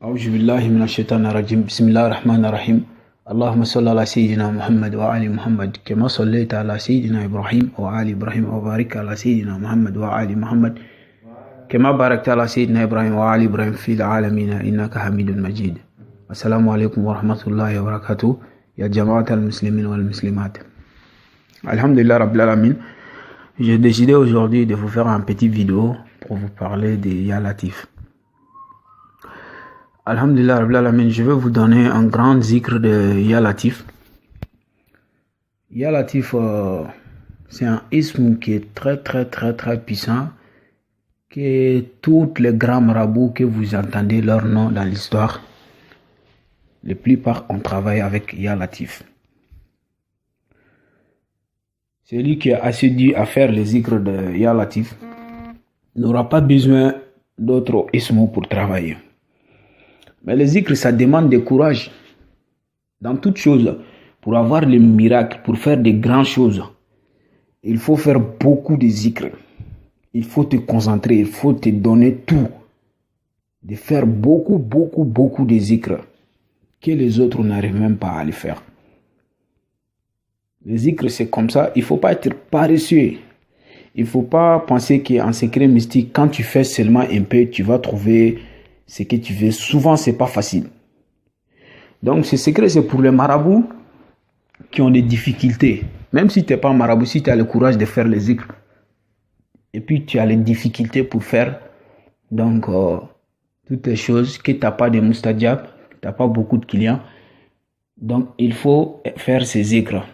أعوذ بالله من الشيطان الرجيم بسم الله الرحمن الرحيم اللهم صل على سيدنا محمد وآل محمد كما صليت على سيدنا إبراهيم وآل إبراهيم وبارك على سيدنا محمد وآل محمد كما باركت على سيدنا إبراهيم وآل إبراهيم في العالمين إنك حميد مجيد. السلام عليكم ورحمة الله وبركاته يا جماعة المسلمين والمسلمات. Alhamdulillah Rabbil Alamin. J'ai décidé aujourd'hui de vous faire un petit vidéo pour vous parler de Ya Latif. Alhamdulillah Rabbil Alamin, je vais vous donner un grand zikr de Ya Latif. Ya Latif, c'est un ism qui est très puissant, que tous les grands marabouts que vous entendez leur nom dans l'histoire, la plupart ont travaillé avec Ya Latif. Celui qui est assidu à faire les zikrs de Ya Latif n'aura pas besoin d'autres isms pour travailler. Mais les zikrs, ça demande du courage. Dans toutes choses, pour avoir les miracles, pour faire de grandes choses, il faut faire beaucoup de zikrs. Il faut te concentrer, il faut te donner tout. De faire beaucoup de zikrs que les autres n'arrivent même pas à le faire. Les zikrs, c'est comme ça. Il ne faut pas être paresseux. Il ne faut pas penser qu'en secret mystique, quand tu fais seulement un peu, tu vas trouver ce que tu veux. Souvent, ce n'est pas facile. Donc, ce secret, c'est pour les marabouts qui ont des difficultés. Même si tu n'es pas marabout, si tu as le courage de faire les zikrs, et puis tu as les difficultés pour faire donc toutes les choses, que tu n'as pas de moustadjab, tu n'as pas beaucoup de clients. Donc, il faut faire ces zikrs.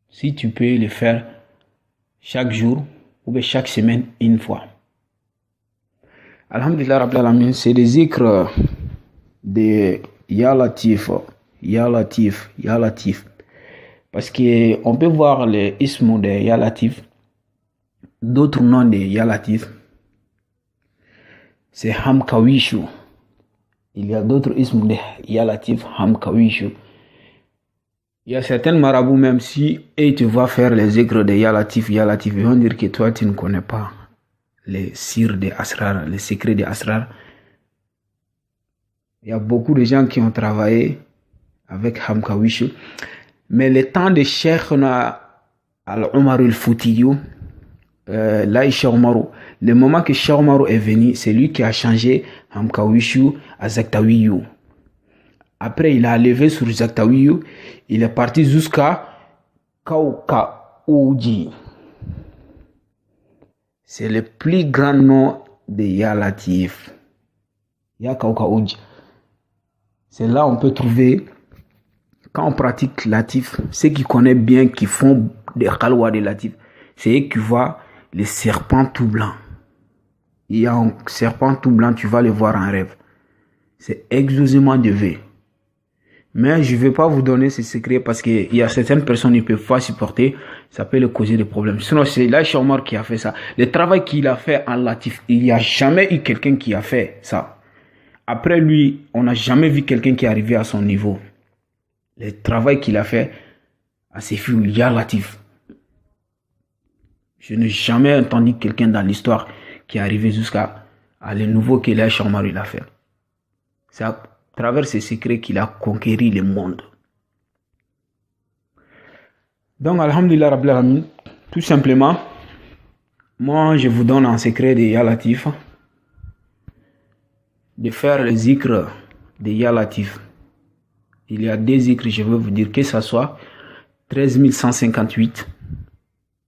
Si tu peux le faire chaque jour ou bien chaque semaine une fois. Alhamdulillah Rabbil Alamin, c'est des zikrs de Ya Latif, Ya Latif, Ya Latif. Parce qu'on peut voir les isms de Ya Latif, d'autres noms de Ya Latif. C'est Hamkawishu. Il y a d'autres isms de Ya Latif, Hamkawishu. Il y a certains marabouts, même si et tu vas faire les zikrs de Ya Latif, ils vont dire que toi tu ne connais pas les sires de Asrar, les secrets de Asrar. Il y a beaucoup de gens qui ont travaillé avec Hamkawishu. Mais le temps de Cheikhna Al-Umar al-Foutiyou, le moment que Cheikh Omarou est venu, c'est lui qui a changé Hamkawishu à Zaktawiyou. Après, il a levé sur Zaktawiyou, il est parti jusqu'à Kaukaouji. C'est le plus grand nom de Ya Latif. Ya Kaukaouji. C'est là on peut trouver, quand on pratique Latif, ceux qui connaissent bien, qui font des khalwa de Latif, c'est eux qui voient les serpents tout blancs. Il y a un serpent tout blanc, tu vas le voir en rêve. C'est exclusivement de V. Mais je ne vais pas vous donner ces secrets parce qu'il y a certaines personnes qui ne peuvent pas supporter. Ça peut leur causer des problèmes. Sinon, c'est là Cheikh Omar qui a fait ça. Le travail qu'il a fait en Latif, il n'y a jamais eu quelqu'un qui a fait ça. Après lui, on n'a jamais vu quelqu'un qui est arrivé à son niveau. Le travail qu'il a fait à ses filles, Ya Latif. Je n'ai jamais entendu quelqu'un dans l'histoire qui est arrivé jusqu'à le nouveau que Cheikh Omar a fait. C'est à travers ces secrets qu'il a conquéri le monde. Donc, Alhamdulillah Rabbil Alamin, tout simplement, moi je vous donne un secret de Ya Latif, de faire les zikrs de Ya Latif. Il y a des zikrs, je veux vous dire, que ce soit 13 158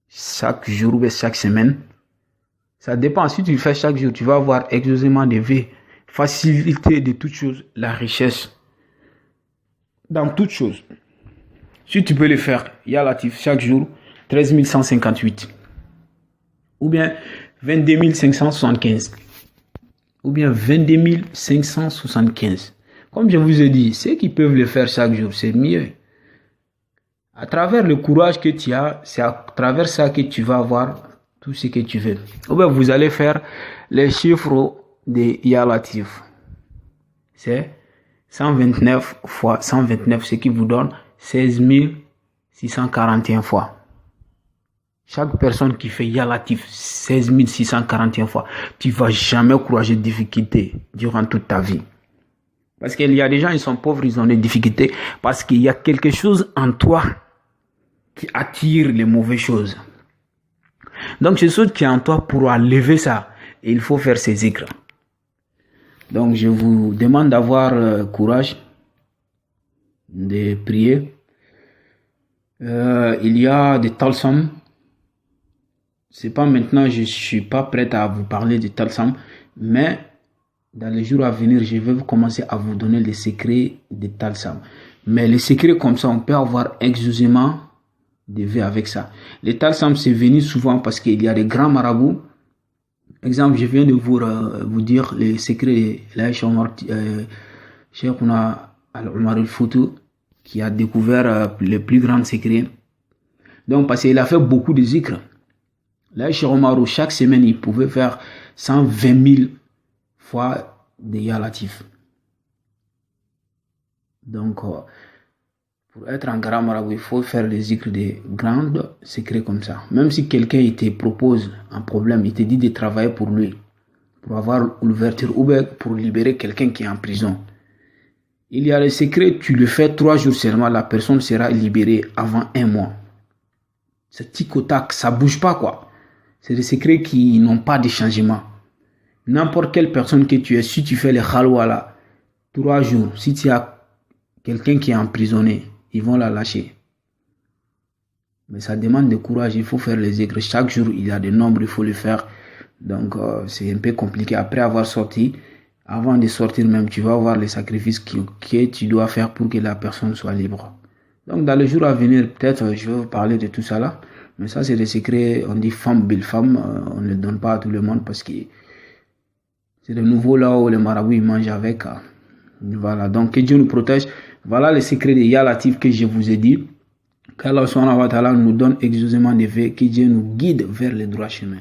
chaque jour ou chaque semaine. Ça dépend, si tu le fais chaque jour, tu vas avoir exclusivement des V. Facilité de toutes choses, la richesse dans toutes choses. Si tu peux le faire, Ya Latif, chaque jour, 13 158. Ou bien 22 575. Ou bien 22 575. Comme je vous ai dit, ceux qui peuvent le faire chaque jour, c'est mieux. À travers le courage que tu as, c'est à travers ça que tu vas avoir tout ce que tu veux. Ou bien vous allez faire les chiffres de Ya Latif. C'est 129 fois 129, ce qui vous donne 16 641 fois. Chaque personne qui fait Ya Latif 16 641 fois, tu ne vas jamais croiser de difficulté durant toute ta vie. Parce qu'il y a des gens, ils sont pauvres, ils ont des difficultés. Parce qu'il y a quelque chose en toi qui attire les mauvaises choses. Donc, ce chose qui est en toi pour lever ça. Et il faut faire ces zikrs. Donc, je vous demande d'avoir courage de prier. Il y a des talsams. C'est pas maintenant, je suis pas prêt à vous parler de talsams, mais dans les jours à venir, je vais commencer à vous donner les secrets des talsams. Mais les secrets comme ça, on peut avoir exclusivement des vœux avec ça. Les talsams, c'est venu souvent parce qu'il y a des grands marabouts. Exemple, je viens de vous dire les secrets de Cheikh Omar al-Fouti, qui a découvert les plus grands secrets. Donc, parce qu'il a fait beaucoup de zikr. Là, Cheikh Omar, chaque semaine, il pouvait faire 120 000 fois de Ya Latif. Donc, pour être un grand marabout, il faut faire les zikr des grands secrets comme ça. Même si quelqu'un te propose un problème, il te dit de travailler pour lui, pour avoir l'ouverture ou pour libérer quelqu'un qui est en prison. Il y a les secrets, tu le fais 3 jours seulement, la personne sera libérée avant 1 mois. C'est tic au tac, ça bouge pas quoi. C'est des secrets qui n'ont pas de changement. N'importe quelle personne que tu es, si tu fais les khalwa là, 3 jours, si tu as quelqu'un qui est emprisonné, ils vont la lâcher. Mais ça demande de courage, il faut faire les zikrs. Chaque jour, il y a des nombres, il faut le faire. Donc, c'est un peu compliqué. Après avoir sorti, avant de sortir même, tu vas voir les sacrifices que tu dois faire pour que la personne soit libre. Donc, dans les jours à venir, peut-être, je vais vous parler de tout ça là. Mais ça, c'est des secrets, on dit femme, belle femme, on ne le donne pas à tout le monde parce que c'est de nouveau là où les marabouts ils mangent avec. Voilà, donc que Dieu nous protège. Voilà les secrets de Ya Latif que je vous ai dit. Qu'Allah subhanahu wa ta'ala nous donne exclusivement des vœux, que Dieu nous guide vers le droit chemin.